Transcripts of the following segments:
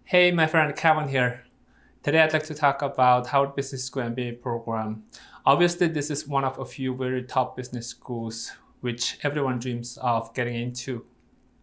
Hey, my friend Kevin here. Today I'd like to talk about Harvard Business School MBA program. Obviously, this is one of a few very top business schools which everyone dreams of getting into.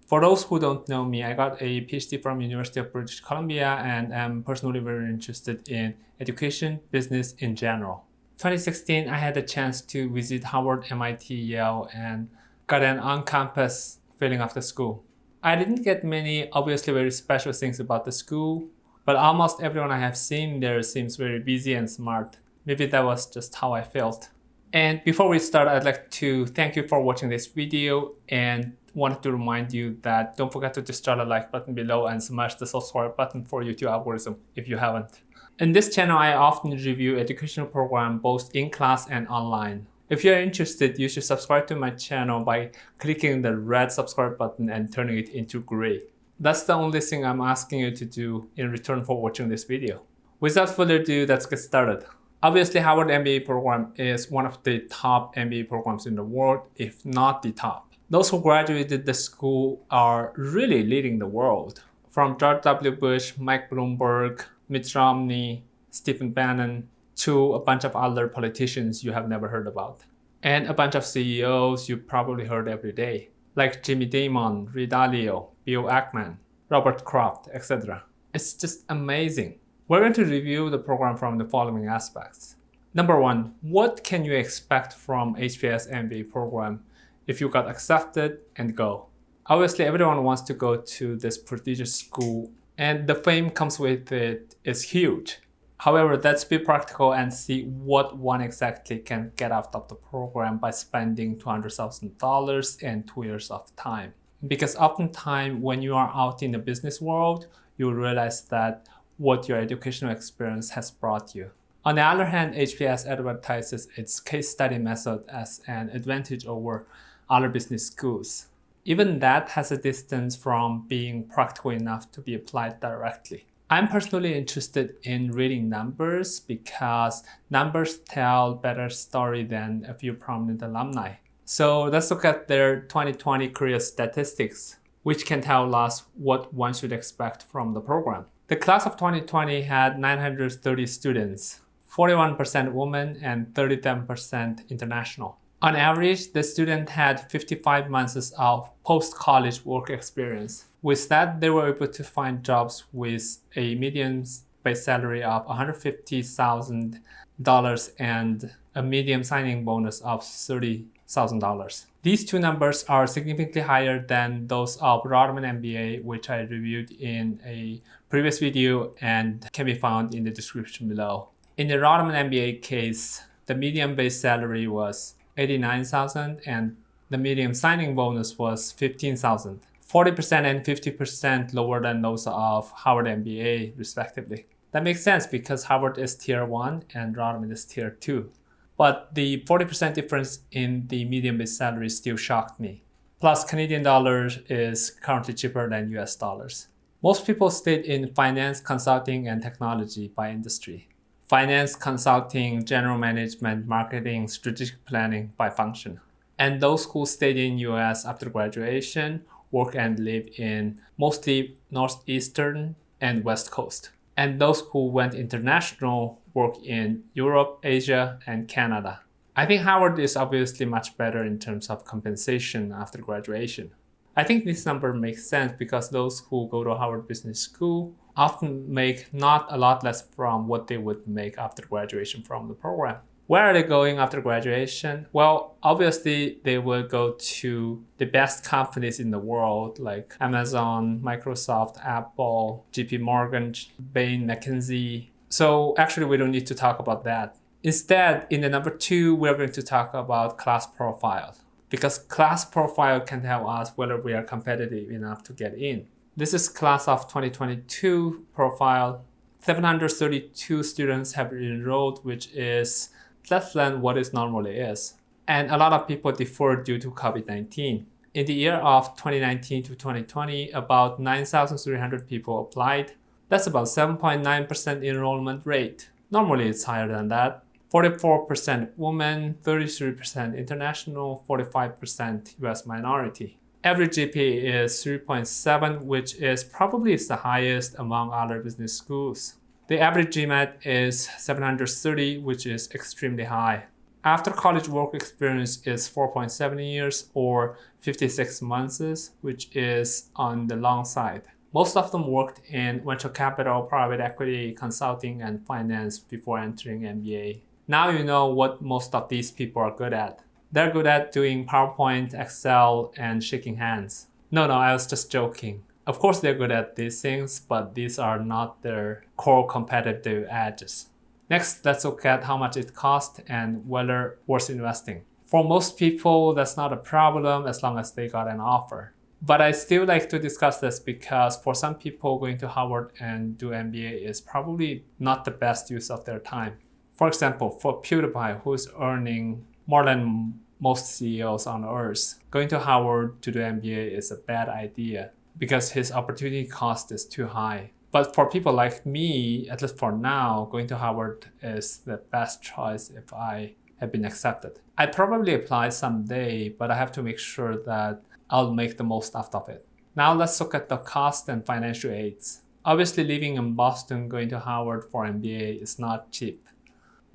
For those who don't know me, I got a PhD from University of British Columbia and am personally very interested in education, business in general. 2016, I had the chance to visit Harvard, MIT, Yale, and got an on-campus feeling of the school. I didn't get many obviously very special things about the school, but almost everyone I have seen there seems very busy and smart. Maybe that was just how I felt. And before we start, I'd like to thank you for watching this video and wanted to remind you that don't forget to just try the like button below and smash the subscribe button for YouTube algorithm if you haven't. In this channel, I often review educational programs both in class and online. If you're interested, you should subscribe to my channel by clicking the red subscribe button and turning it into gray. That's the only thing I'm asking you to do in return for watching this video. Without further ado, let's get started. Obviously, Harvard MBA program is one of the top MBA programs in the world, if not the top. Those who graduated the school are really leading the world. From George W. Bush, Mike Bloomberg, Mitt Romney, Stephen Bannon, to a bunch of other politicians you have never heard about. And a bunch of CEOs you probably heard every day, like Jimmy Dimon, Ray Dalio, Bill Ackman, Robert Kraft, etc. It's just amazing. We're going to review the program from the following aspects. Number one, what can you expect from HBS MBA program if you got accepted and go? Obviously, everyone wants to go to this prestigious school, and the fame comes with it is huge. However, let's be practical and see what one exactly can get out of the program by spending $200,000 and 2 years of time. Because oftentimes when you are out in the business world, you realize that what your educational experience has brought you. On the other hand, HBS advertises its case study method as an advantage over other business schools. Even that has a distance from being practical enough to be applied directly. I'm personally interested in reading numbers because numbers tell better story than a few prominent alumni. So let's look at their 2020 career statistics, which can tell us what one should expect from the program. The class of 2020 had 930 students, 41% women and 37% international. On average, the student had 55 months of post-college work experience. With that, they were able to find jobs with a median base salary of $150,000 and a median signing bonus of $30,000. These two numbers are significantly higher than those of Rotman MBA, which I reviewed in a previous video and can be found in the description below. In the Rotman MBA case, the median base salary was $89,000 and the median signing bonus was $15,000. 40% and 50% lower than those of Harvard MBA, respectively. That makes sense because Harvard is tier 1 and Rotman is tier 2. But the 40% difference in the median base salary still shocked me. Plus, Canadian dollars is currently cheaper than US dollars. Most people stayed in finance, consulting, and technology by industry. Finance, consulting, general management, marketing, strategic planning by function. And those who stayed in US after graduation work and live in mostly Northeastern and West Coast. And those who went international work in Europe, Asia, and Canada. I think Harvard is obviously much better in terms of compensation after graduation. I think this number makes sense because those who go to Harvard Business School often make not a lot less from what they would make after graduation from the program. Where are they going after graduation? Well, obviously they will go to the best companies in the world like Amazon, Microsoft, Apple, JP Morgan, Bain, McKinsey. So actually we don't need to talk about that. Instead, in the number 2, we're going to talk about class profile. Because class profile can tell us whether we are competitive enough to get in. This is class of 2022 profile. 732 students have enrolled, which is less than what it normally is. And a lot of people deferred due to COVID-19. In the year of 2019 to 2020, about 9,300 people applied. That's about 7.9% enrollment rate. Normally it's higher than that. 44% women, 33% international, 45% US minority. Average Gpa is 3.7, which is probably the highest among other business schools. The average Gmat is 730, which is extremely high. After college work experience is 4.7 years or 56 months, which is on the long side. Most of them worked in venture capital, private equity, consulting, and finance before entering MBA. Now you know what most of these people are good at. They're good at doing PowerPoint, Excel, and shaking hands. No, I was just joking. Of course they're good at these things, but these are not their core competitive edges. Next, let's look at how much it costs and whether worth investing. For most people, that's not a problem as long as they got an offer. But I still like to discuss this because for some people, going to Harvard and do MBA is probably not the best use of their time. For example, for PewDiePie, who's earning more than most CEOs on earth, going to Harvard to do MBA is a bad idea because his opportunity cost is too high. But for people like me, at least for now, going to Harvard is the best choice if I have been accepted. I'd probably apply someday, but I have to make sure that I'll make the most out of it. Now let's look at the cost and financial aids. Obviously, living in Boston, going to Harvard for MBA is not cheap.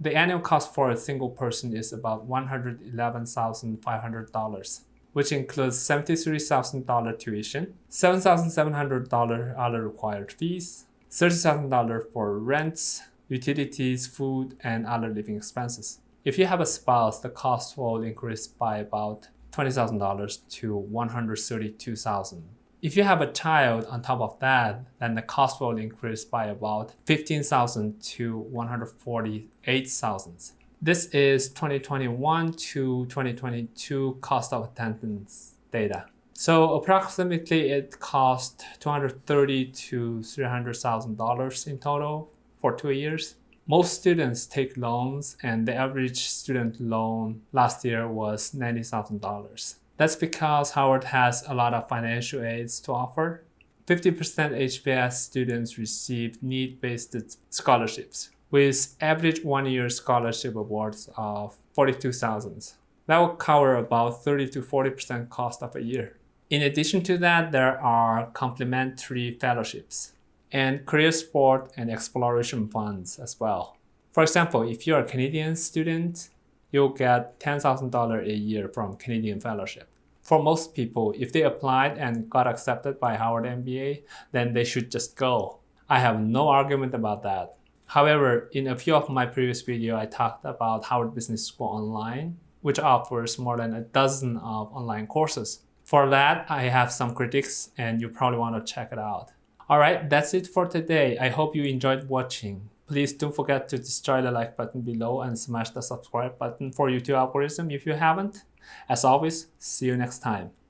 The annual cost for a single person is about $111,500, which includes $73,000 tuition, $7,700 other required fees, $30,000 for rents, utilities, food, and other living expenses. If you have a spouse, the cost will increase by about $20,000 to $132,000. If you have a child on top of that, then the cost will increase by about $15,000 to $148,000. This is 2021 to 2022 cost of attendance data. So approximately it cost $230,000 to $300,000 in total for 2 years. Most students take loans, and the average student loan last year was $90,000. That's because Harvard has a lot of financial aids to offer. 50% HBS students receive need-based scholarships, with average one-year scholarship awards of $42,000. That will cover about 30 to 40% cost of a year. In addition to that, there are complimentary fellowships and career sport and exploration funds as well. For example, if you're a Canadian student, you'll get $10,000 a year from Canadian Fellowship. For most people, if they applied and got accepted by Harvard MBA, then they should just go. I have no argument about that. However, in a few of my previous videos, I talked about Harvard Business School Online, which offers more than a dozen of online courses. For that, I have some critiques, and you probably want to check it out. Alright, that's it for today. I hope you enjoyed watching. Please don't forget to destroy the like button below and smash the subscribe button for YouTube algorithm if you haven't. As always, see you next time.